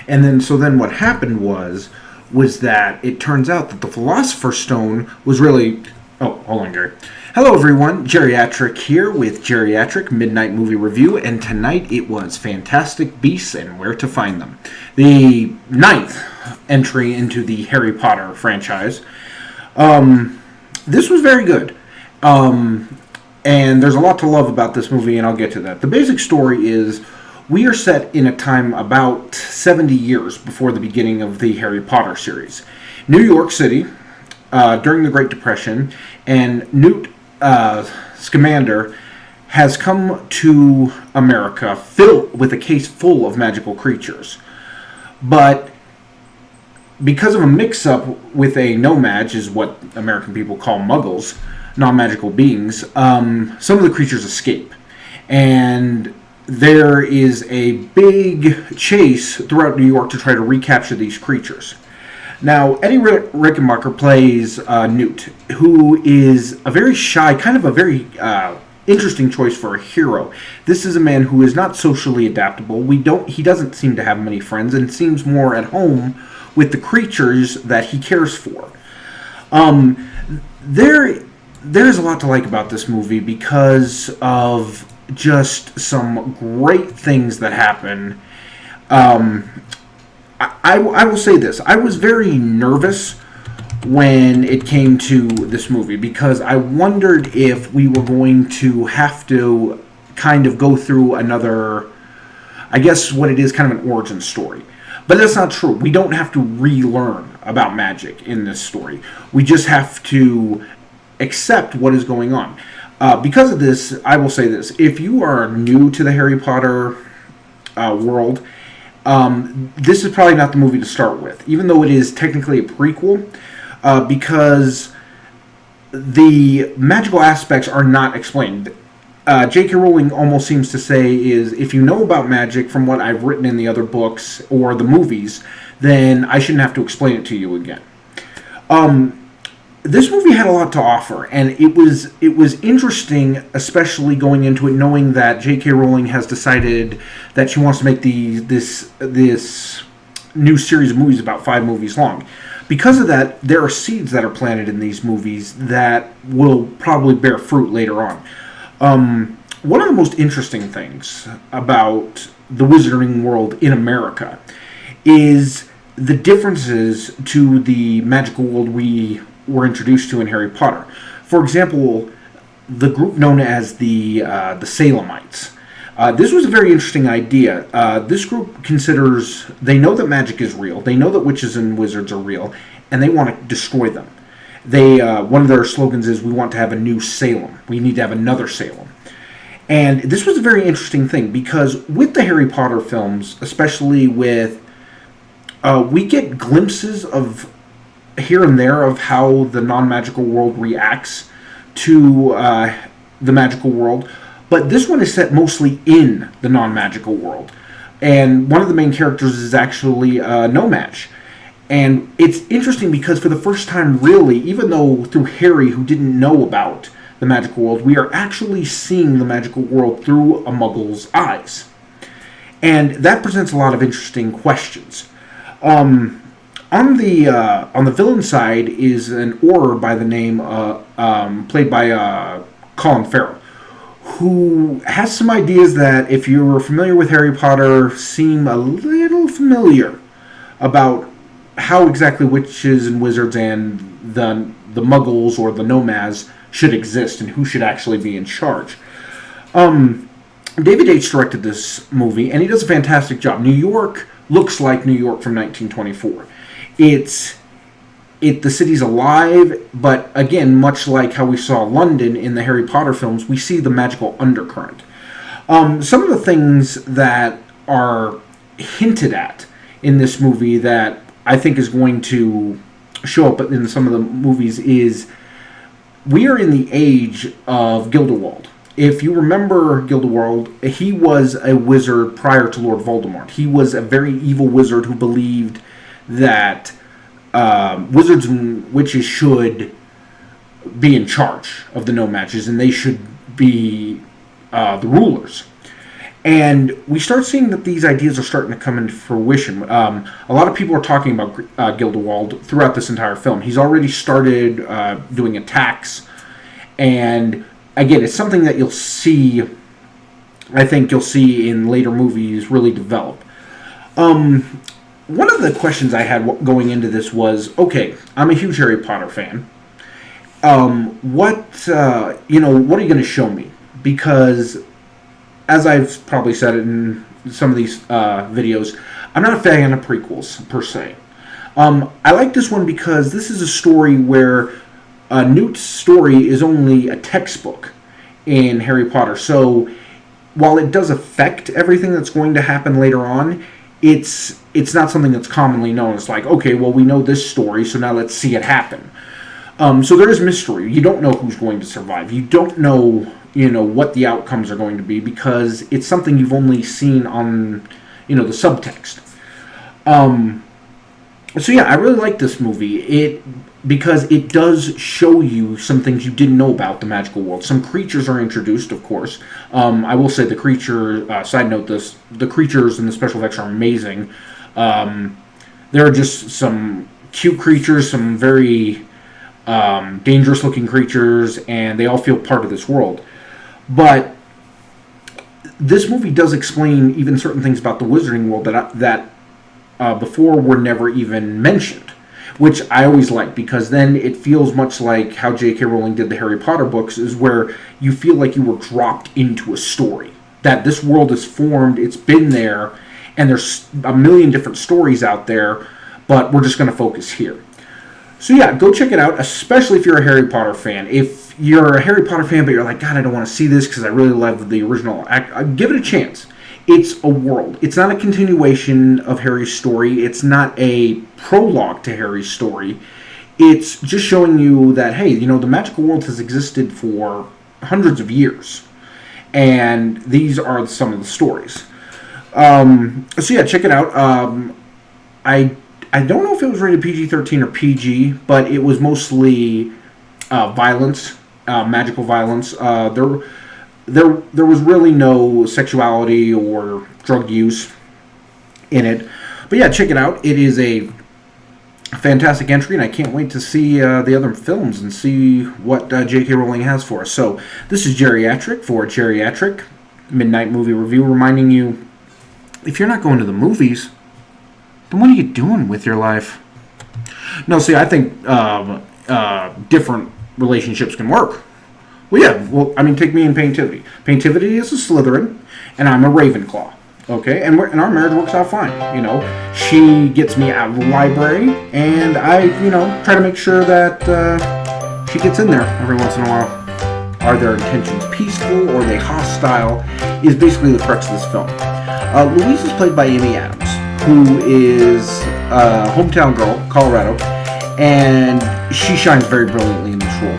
And then what happened was that it turns out that the Philosopher's Stone was really... Oh, hold on, Gary. Hello, everyone. Geriatric here with Geriatric Midnight Movie Review, and tonight it was Fantastic Beasts and Where to Find Them, the ninth entry into the Harry Potter franchise. This was very good, and there's a lot to love about this movie, and I'll get to that. The basic story is we are set in a time about 70 years before the beginning of the Harry Potter series. New York City, during the Great Depression, and Newt Scamander has come to America filled with a case full of magical creatures. But because of a mix-up with a no-mage, is what American people call muggles, non-magical beings, some of the creatures escape. And there is a big chase throughout New York to try to recapture these creatures. Now, Eddie Rickenbacker plays Newt, who is a very shy, kind of a very interesting choice for a hero. This is a man who is not socially adaptable. He doesn't seem to have many friends and seems more at home with the creatures that he cares for. There's a lot to like about this movie because of just some great things that happen. I will say this. I was very nervous when it came to this movie because I wondered if we were going to have to kind of go through another, I guess what it is, kind of an origin story. But that's not true. We don't have to relearn about magic in this story. We just have to accept what is going on. Because of this, I will say this. If you are new to the Harry Potter world, this is probably not the movie to start with, even though it is technically a prequel, because the magical aspects are not explained. J.K. Rowling almost seems to say is, if you know about magic from what I've written in the other books or the movies, then I shouldn't have to explain it to you again. This movie had a lot to offer, and it was interesting, especially going into it, knowing that J.K. Rowling has decided that she wants to make this new series of movies about 5 movies long. Because of that, there are seeds that are planted in these movies that will probably bear fruit later on. One of the most interesting things about the wizarding world in America is the differences to the magical world we were introduced to in Harry Potter. For example, the group known as the Salemites. This was a very interesting idea. This group considers, they know that magic is real, they know that witches and wizards are real, and they want to destroy them. One of their slogans is, we want to have a new Salem. We need to have another Salem. And this was a very interesting thing, because with the Harry Potter films, especially with, we get glimpses of here and there of how the non-magical world reacts to the magical world, but this one is set mostly in the non-magical world. And one of the main characters is actually No-Mage. And it's interesting because for the first time, really, even though through Harry, who didn't know about the magical world, we are actually seeing the magical world through a Muggle's eyes. And that presents a lot of interesting questions. On the villain side is an Auror by the name, played by Colin Farrell, who has some ideas that, if you're familiar with Harry Potter, seem a little familiar about how exactly witches and wizards and the Muggles or the No-Maj should exist and who should actually be in charge. David H. directed this movie, and he does a fantastic job. New York looks like New York from 1924. The city's alive, but again, much like how we saw London in the Harry Potter films, we see the magical undercurrent. Some of the things that are hinted at in this movie that I think is going to show up in some of the movies is, we are in the age of Grindelwald. If you remember Grindelwald, he was a wizard prior to Lord Voldemort. He was a very evil wizard who believed that wizards and witches should be in charge of the No-Mages, and they should be the rulers. And we start seeing that these ideas are starting to come into fruition. A lot of people are talking about Gildewald throughout this entire film. He's already started doing attacks, and again, it's something that you'll see. I think you'll see in later movies really develop. One of the questions I had going into this was, okay, I'm a huge Harry Potter fan. What are you going to show me? Because, as I've probably said it in some of these videos, I'm not a fan of prequels, per se. I like this one because this is a story where Newt's story is only a textbook in Harry Potter. So, while it does affect everything that's going to happen later on, it's not something that's commonly known. It's like, okay, well, we know this story, so now let's see it happen. So there is mystery. You don't know who's going to survive. You don't know, what the outcomes are going to be because it's something you've only seen on, the subtext. So yeah, I really like this movie. Because it does show you some things you didn't know about the magical world. Some creatures are introduced, of course. I will say the creature, side note this, the creatures and the special effects are amazing. There are just some cute creatures, some very dangerous looking creatures, and they all feel part of this world. But this movie does explain even certain things about the wizarding world that before were never even mentioned. Which I always like, because then it feels much like how J.K. Rowling did the Harry Potter books, is where you feel like you were dropped into a story. That this world is formed, it's been there, and there's a million different stories out there, but we're just going to focus here. So yeah, go check it out, especially if you're a Harry Potter fan. If you're a Harry Potter fan, but you're like, God, I don't want to see this because I really love the original, give it a chance. It's a world. It's not a continuation of Harry's story. It's not a prologue to Harry's story. It's just showing you that, hey, the magical world has existed for hundreds of years. And these are some of the stories. So yeah, check it out. I don't know if it was rated PG-13 or PG, but it was mostly violence, magical violence. There was really no sexuality or drug use in it. But yeah, check it out. It is a fantastic entry, and I can't wait to see the other films and see what J.K. Rowling has for us. So this is Geriatric for Geriatric Midnight Movie Review, reminding you, if you're not going to the movies, then what are you doing with your life? No, see, I think different relationships can work. Well, yeah. Take me in Paintivity. Paintivity is a Slytherin, and I'm a Ravenclaw. Okay, and our marriage works out fine. She gets me out of the library, and I, try to make sure that she gets in there every once in a while. Are their intentions peaceful or are they hostile? Is basically the crux of this film. Louise is played by Amy Adams, who is a hometown girl, Colorado, and she shines very brilliantly in this role.